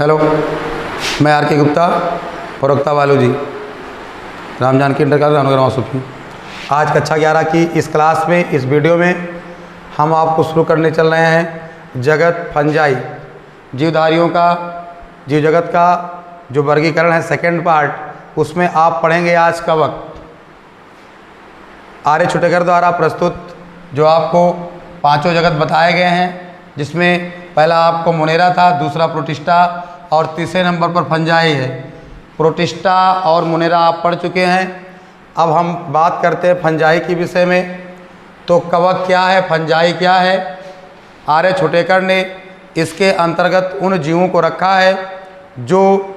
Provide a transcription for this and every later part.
Hello, मैं are के गुप्ता, प्रवक्ता बालू जी, राम जानकी इंटर कॉलेज रामनगर मासूफी। आज कक्षा 11 की इस क्लास में, इस वीडियो में हम आपको शुरू करने चल रहे हैं जगत फंजाई, जीवधारियों का, जीव जगत का जो वर्गीकरण है सेकंड पार्ट, उसमें आप पढ़ेंगे आज कवक। आर्य छुटेकर द्वारा प्रस्तुत जो आपको पांचों जगत बताए गए हैं, जिसमें पहला आपको मोनेरा था, दूसरा प्रोटिस्टा और तीसरे नंबर पर फंजाई है। प्रोटिस्टा और मोनेरा आप पढ़ चुके हैं। अब हम बात करते हैं फंजाई के विषय में। तो कवक क्या है, फंजाई क्या है? आर्य छुटेकर ने इसके अंतर्गत उन जीवों को रखा है जो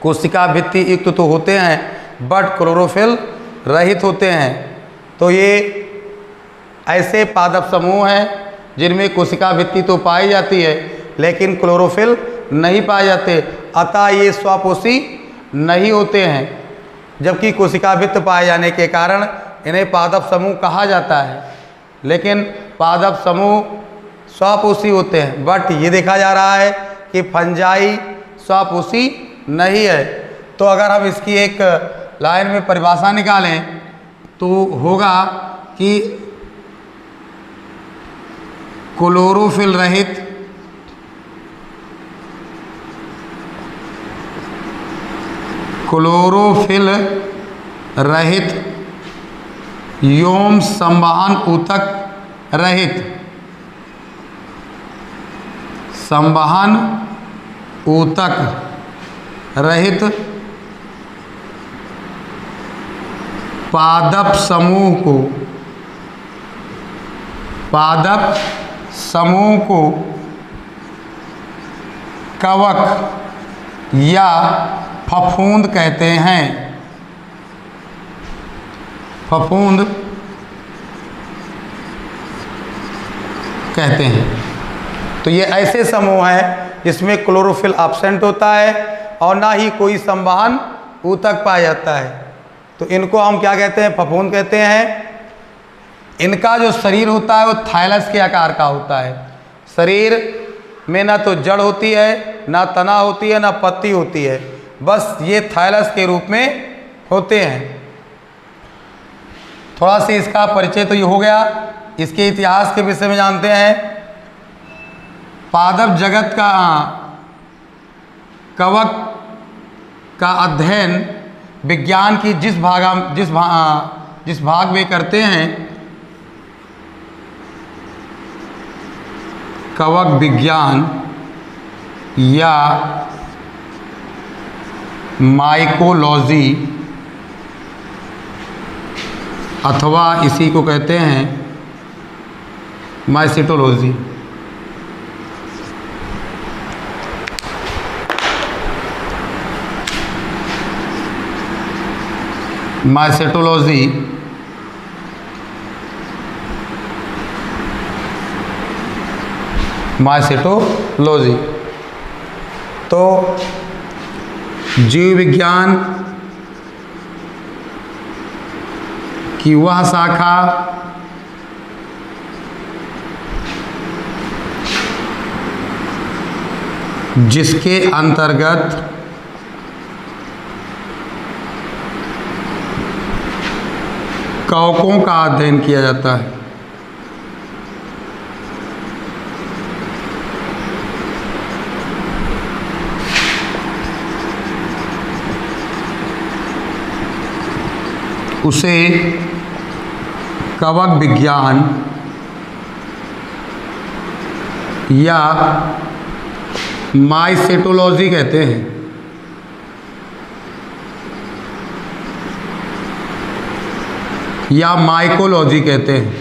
कोशिका भित्ति युक्त तो होते हैं बट क्लोरोफिल रहित होते हैं। तो ये ऐसे पादप समूह हैं जिनमें कोशिका भित्ति तो पाई जाती है लेकिन क्लोरोफिल नहीं पाए जाते, अतः ये स्वपोषी नहीं होते हैं। जबकि कोशिका भित्त पाए जाने के कारण इन्हें पादप समूह कहा जाता है, लेकिन पादप समूह स्वपोषी होते हैं। बट ये देखा जा रहा है कि फंजाई स्वपोषी नहीं है। तो अगर हम इसकी एक लाइन में परिभाषा निकालें तो होगा कि क्लोरोफिल रहित व्योम संवहन ऊतक रहित, संवहन ऊतक रहित पादप समूह को कवक या फफूंद कहते हैं। फफूंद कहते हैं। तो ये ऐसे समूह हैं जिसमें क्लोरोफिल एब्सेंट होता है और ना ही कोई संवहन ऊतक पाया जाता है। तो इनको हम क्या कहते हैं? फफूंद कहते हैं। इनका जो शरीर होता है वो थाइलस के आकार का होता है। शरीर में ना तो जड़ होती है, ना तना होती है, ना पत्ती होती है, बस ये थाइलस के रूप में होते हैं। थोड़ा सा इसका परिचय तो ये हो गया। इसके इतिहास के विषय में जानते हैं। पादप जगत का कवक का अध्ययन विज्ञान की जिस भाग में करते हैं, कवक विज्ञान या माइकोलॉजी, अथवा इसी को कहते हैं माइसिटोलॉजी। माइसिटोलॉजी तो जीव विज्ञान की वह शाखा जिसके अंतर्गत कवकों का अध्ययन किया जाता है। उसे कवक विज्ञान या माइसेटोलॉजी कहते हैं। या माइकोलॉजी कहते हैं।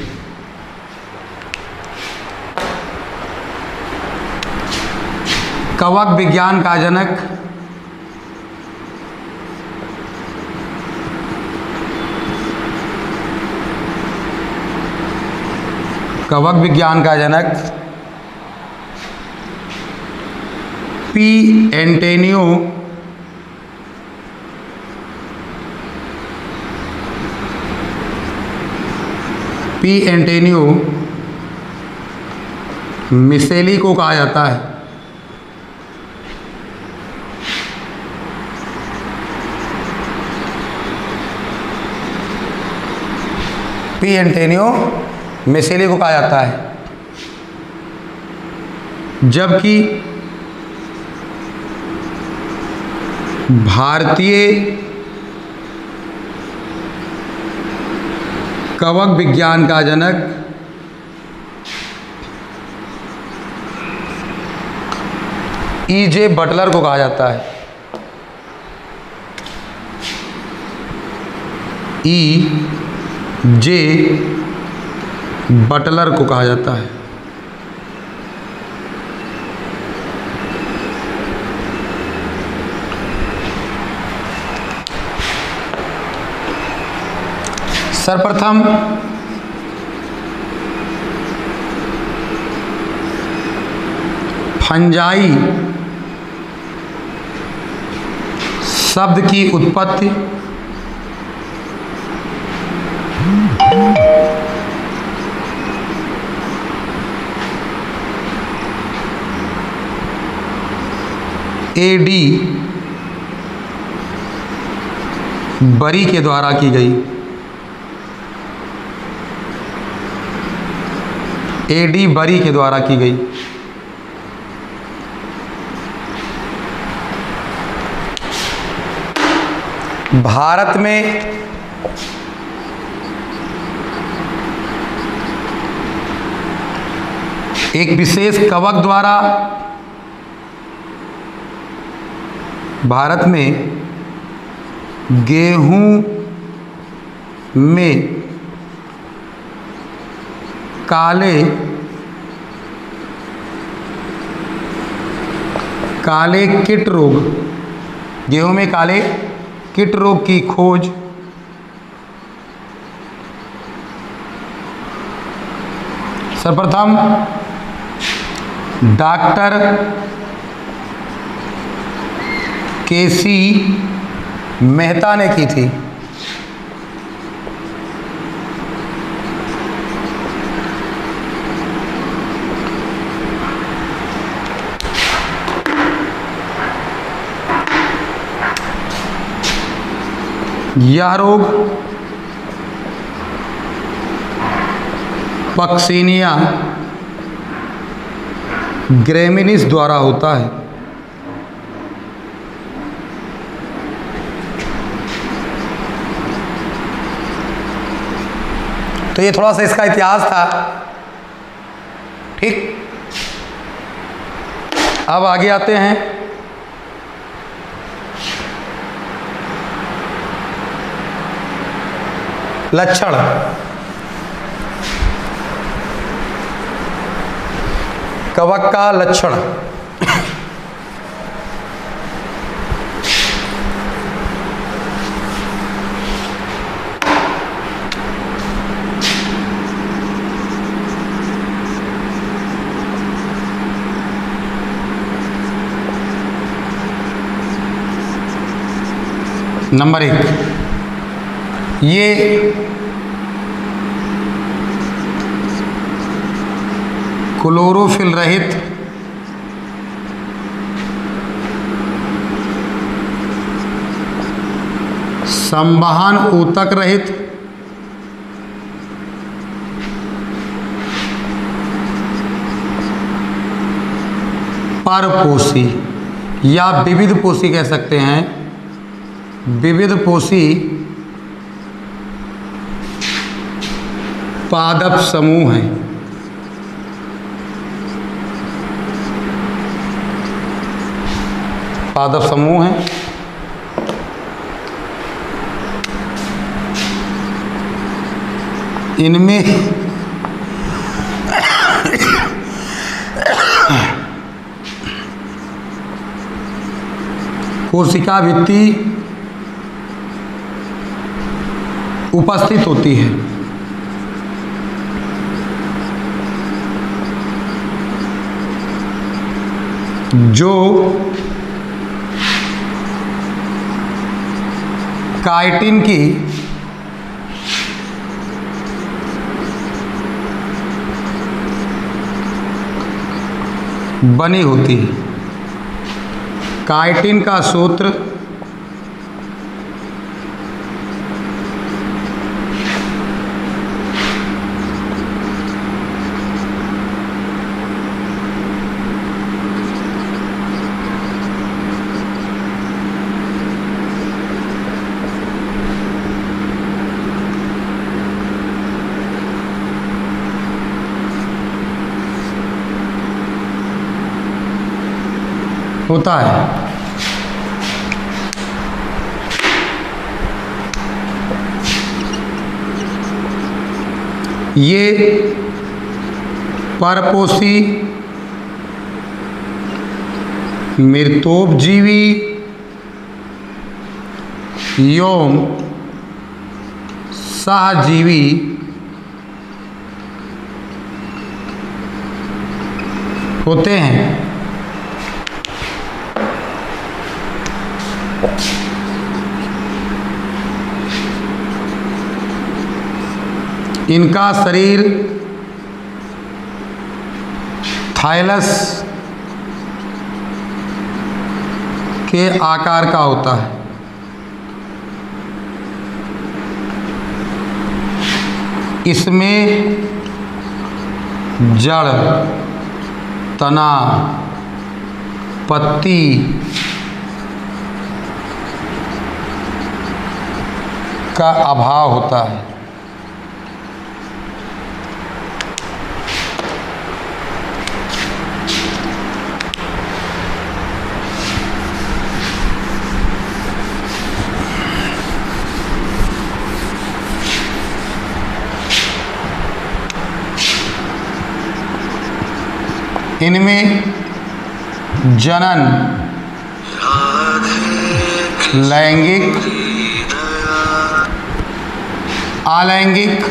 कवक विज्ञान का जनक पी एंटेनियो मिसेली को कहा जाता है। पी एंटेनियो मिसेली को कहा जाता है। जबकि भारतीय कवक विज्ञान का जनक E.J. बटलर को कहा जाता है। E.J. बटलर को कहा जाता है। सर्वप्रथम फंजाई शब्द की उत्पत्ति A.D. बरी के द्वारा की गई। A.D. बरी के द्वारा की गई। भारत में एक विशेष कवक द्वारा भारत में गेहूं में काले कीट रोग, गेहूं में काले कीट रोग की खोज सर्वप्रथम डॉक्टर के.सी. मेहता ने की थी। यह रोग पक्सिनिया ग्रेमिनिस द्वारा होता है। तो ये थोड़ा सा इसका इतिहास था। ठीक, अब आगे आते हैं। लक्षण। कवक का लक्षण। नंबर 1, ये क्लोरोफिल रहित संवहन ऊतक रहित परपोषी या विविध पोषी कह सकते हैं। विविध पोषी पादप समूह हैं। पादप समूह हैं। इनमें कोशिका भित्ति उपस्थित होती है। जो काइटिन की बनी होती है। काइटिन का सूत्र होता है। ये परपोषी मृतोपजीवी एवं सहजीवी होते हैं। इनका शरीर थाइलस के आकार का होता है। इसमें जड़, तना, पत्ती, का अभाव होता है। इनमें जनन, लैंगिक, अलैंगिक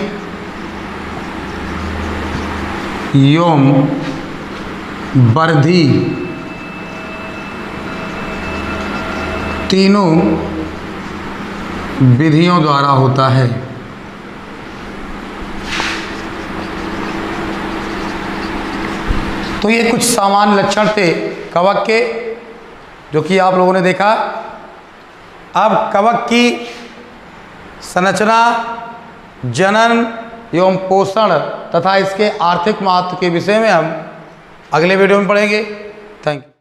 एवं वृद्धि तीनों विधियों द्वारा होता है। तो ये कुछ सामान्य लक्षण थे कवक के, जो कि आप लोगों ने देखा। अब कवक की संरचना, जनन एवं पोषण तथा इसके आर्थिक महत्व के विषय में हम अगले वीडियो में पढ़ेंगे। Thank you.